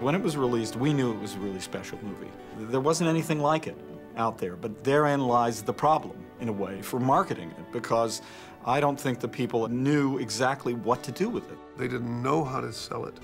When it was released, we knew it was a really special movie. There wasn't anything like it out there, but therein lies the problem, in a way, for marketing it, because I don't think the people knew exactly what to do with it. They didn't know how to sell it.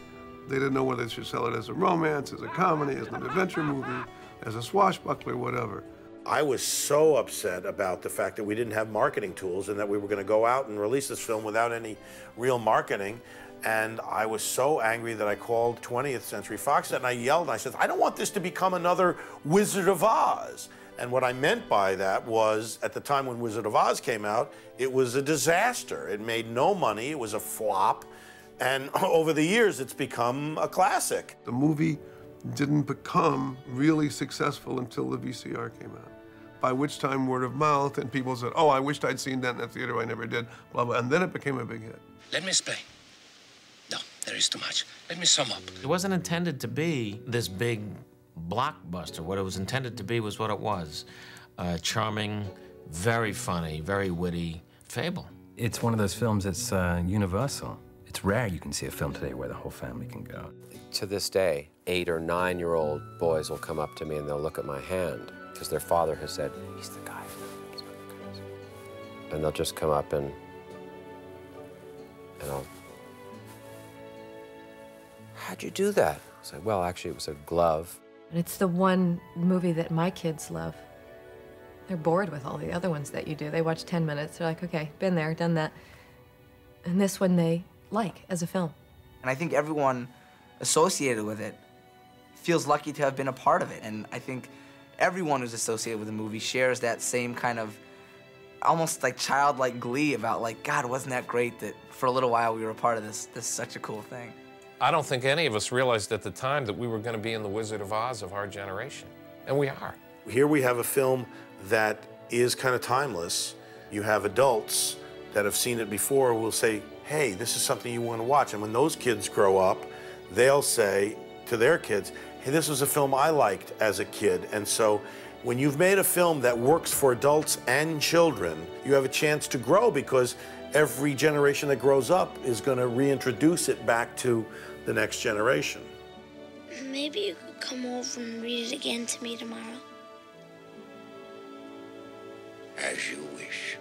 They didn't know whether they should sell it as a romance, as a comedy, as an adventure movie, as a swashbuckler, whatever. I was so upset about the fact that we didn't have marketing tools and that we were going to go out and release this film without any real marketing. And I was so angry that I called 20th Century Fox and I yelled and I said, I don't want this to become another Wizard of Oz. And what I meant by that was, at the time when Wizard of Oz came out, it was a disaster. It made no money, it was a flop. And over the years, it's become a classic. The movie didn't become really successful until the VCR came out, by which time word of mouth and people said, oh, I wished I'd seen that in the theater, I never did, blah, blah, and then it became a big hit. Let me explain. No, there is too much. Let me sum up. It wasn't intended to be this big blockbuster. What it was intended to be was what it was. A charming, very funny, very witty fable. It's one of those films that's universal. It's rare you can see a film today where the whole family can go. To this day, 8- or 9-year-old boys will come up to me and they'll look at my hand because their father has said, he's the guy. And they'll just come up and I'll, how'd you do that? I say, well, actually, it was a glove. It's the one movie that my kids love. They're bored with all the other ones that you do. They watch 10 minutes, they're like, okay, been there, done that. And this one they like as a film. And I think everyone associated with it feels lucky to have been a part of it. And I think everyone who's associated with the movie shares that same kind of almost like childlike glee about like, God, wasn't that great that for a little while we were a part of this such a cool thing. I don't think any of us realized at the time that we were going to be in the Wizard of Oz of our generation. And we are. Here we have a film that is kind of timeless. You have adults that have seen it before will say, hey, this is something you want to watch. And when those kids grow up, they'll say to their kids, hey, this was a film I liked as a kid. And so when you've made a film that works for adults and children, you have a chance to grow because every generation that grows up is going to reintroduce it back to the next generation. Maybe you could come over and read it again to me tomorrow. As you wish.